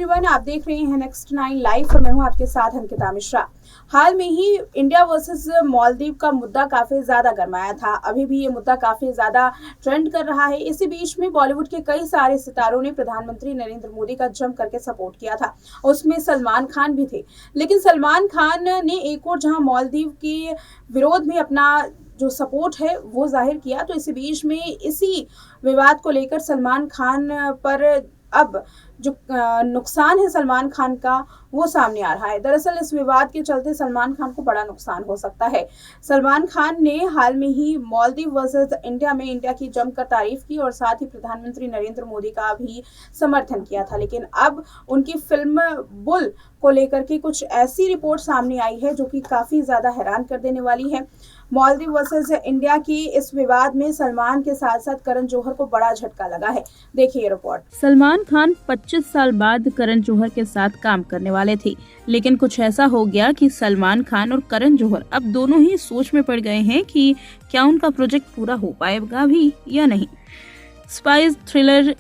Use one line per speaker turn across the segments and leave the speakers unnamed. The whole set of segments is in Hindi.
एवरीवन, आप देख रहे हैं नेक्स्ट 9 लाइव और मैं हूं आपके साथ अंकिता मिश्रा। हाल में ही इंडिया वर्सेस मालदीव का मुद्दा काफी ज्यादा गरमाया था। अभी भी ये मुद्दा काफी ज्यादा ट्रेंड कर रहा है। इसी बीच में बॉलीवुड के कई सारे सितारों ने प्रधानमंत्री नरेंद्र मोदी का जम करके सपोर्ट किया था। उसमें सलमान खान भी थे। लेकिन सलमान खान ने एक और जहां मालदीव के विरोध में अपना जो सपोर्ट है वो जाहिर किया, तो इसी बीच में इसी विवाद को लेकर सलमान खान पर अब जो नुकसान है सलमान खान का वो सामने आ रहा है। दरअसल इस विवाद के चलते सलमान खान को बड़ा नुकसान हो सकता है। सलमान खान ने हाल में ही मालदीव वर्सेस इंडिया में इंडिया की जमकर तारीफ की और साथ ही प्रधानमंत्री नरेंद्र मोदी का भी समर्थन किया था। लेकिन अब उनकी फिल्म बुल को लेकर के कुछ ऐसी रिपोर्ट सामने आई है जो कि काफी ज्यादा हैरान कर देने वाली है। मालदीव वर्सेस इंडिया की इस विवाद में सलमान के साथ साथ करण जौहर को बड़ा झटका लगा है। देखिए ये रिपोर्ट।
सलमान खान 25 साल बाद करण जौहर के साथ काम करने वाले थे, लेकिन कुछ ऐसा हो गया कि सलमान खान और करण जौहर अब दोनों ही सोच में पड़ गए हैं कि क्या उनका प्रोजेक्ट पूरा हो पाएगा भी या नहीं। स्पाई थ्रिलर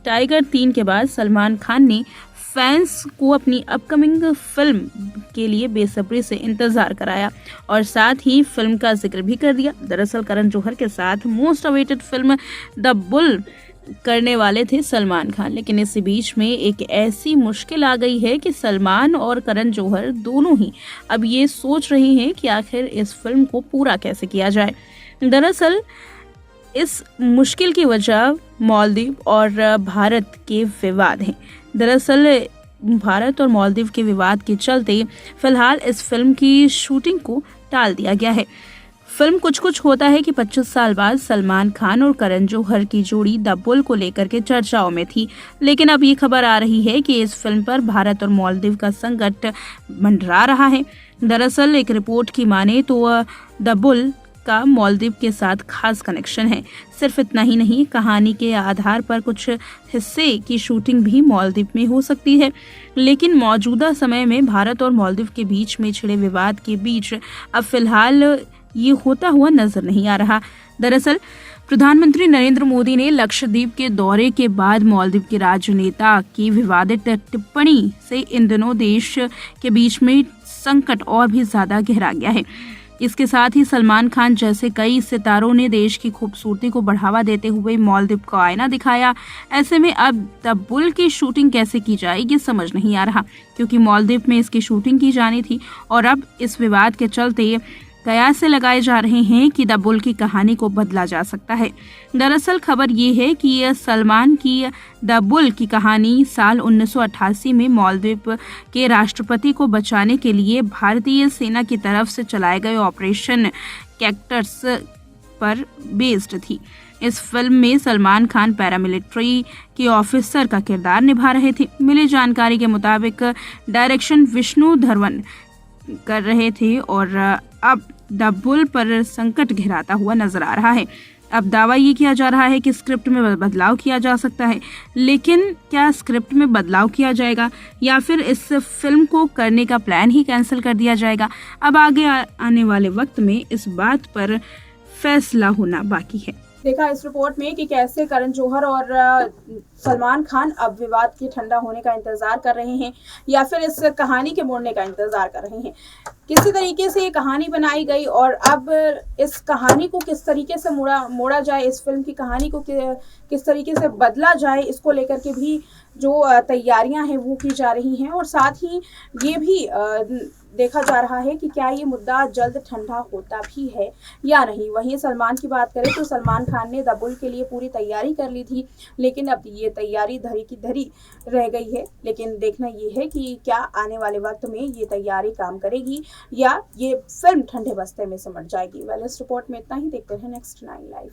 टाइगर 3 के बाद सलमान खान ने फैंस को अपनी अपकमिंग फिल्म के लिए बेसब्री से इंतजार कराया और साथ ही फिल्म का जिक्र भी कर दिया। दरअसल करण जौहर के साथ most awaited film the bull करने वाले थे सलमान खान, लेकिन इसी बीच में एक ऐसी मुश्किल आ गई है कि सलमान और करण जौहर दोनों ही अब ये सोच रहे हैं कि आखिर इस फिल्म को पूरा कैसे किया जाए। दरअसल इस मुश्किल की वजह मालदीव और भारत के विवाद हैं। दरअसल भारत और मालदीव के विवाद के चलते फिलहाल इस फिल्म की शूटिंग को टाल दिया गया है। फिल्म कुछ कुछ होता है कि 25 साल बाद सलमान खान और करण जौहर की जोड़ी द बुल को लेकर के चर्चाओं में थी, लेकिन अब ये खबर आ रही है कि इस फिल्म पर भारत और मालदीव का संकट मंडरा रहा है। दरअसल एक रिपोर्ट की माने तो द बुल का मालदीव के साथ खास कनेक्शन है। सिर्फ इतना ही नहीं, कहानी के आधार पर कुछ हिस्से की शूटिंग भी मालदीव में हो सकती है, लेकिन मौजूदा समय में भारत और मालदीव के बीच में छिड़े विवाद के बीच अब फिलहाल ये होता हुआ नजर नहीं आ रहा। दरअसल प्रधानमंत्री नरेंद्र मोदी ने लक्षद्वीप के दौरे के बाद मालदीव के राजनेता की विवादित टिप्पणी से इन दिनों देश के बीच में संकट और भी ज्यादा गहरा गया है। इसके साथ ही सलमान खान जैसे कई सितारों ने देश की खूबसूरती को बढ़ावा देते हुए मालदीव को आईना दिखाया। ऐसे में अब द बुल की शूटिंग कैसे की जाएगी समझ नहीं आ रहा, क्योंकि मालदीव में इसकी शूटिंग की जानी थी और अब इस विवाद के चलते कयास से लगाए जा रहे हैं कि द बुल की कहानी को बदला जा सकता है। दरअसल खबर ये है कि सलमान की द बुल की कहानी साल 1988 में मालदीव के राष्ट्रपति को बचाने के लिए भारतीय सेना की तरफ से चलाए गए ऑपरेशन कैक्टस पर बेस्ड थी। इस फिल्म में सलमान खान पैरामिलिट्री के ऑफिसर का किरदार निभा रहे थे। मिली जानकारी के मुताबिक डायरेक्शन विष्णु धवन कर रहे थे और अब द बुल पर संकट घिराता हुआ नजर आ रहा है। अब दावा ये किया जा रहा है कि स्क्रिप्ट में बदलाव किया जा सकता है, लेकिन क्या स्क्रिप्ट में बदलाव किया जाएगा या फिर इस फिल्म को करने का प्लान ही कैंसिल कर दिया जाएगा? अब आगे आने वाले वक्त में इस बात पर फैसला होना बाकी है।
देखा इस रिपोर्ट में कि कैसे करण जौहर और सलमान खान अब विवाद के ठंडा होने का इंतजार कर रहे हैं या फिर इस कहानी के मोड़ने का इंतजार कर रहे हैं। किसी तरीके से ये कहानी बनाई गई और अब इस कहानी को किस तरीके से मोड़ा जाए, इस फिल्म की कहानी को किस तरीके से बदला जाए, इसको लेकर के भी जो तैयारियां हैं वो की जा रही हैं और साथ ही ये भी देखा जा रहा है कि क्या ये मुद्दा जल्द ठंडा होता भी है या नहीं। वहीं सलमान की बात करें तो सलमान खान ने द बुल के लिए पूरी तैयारी कर ली थी, लेकिन अब ये तैयारी धरी की धरी रह गई है। लेकिन देखना ये है कि क्या आने वाले वक्त में ये तैयारी काम करेगी या ये फिल्म ठंडे बस्ते में सिमट जाएगी। वेल इस रिपोर्ट में इतना ही। देखते हैं नेक्स्ट 9 लाइव।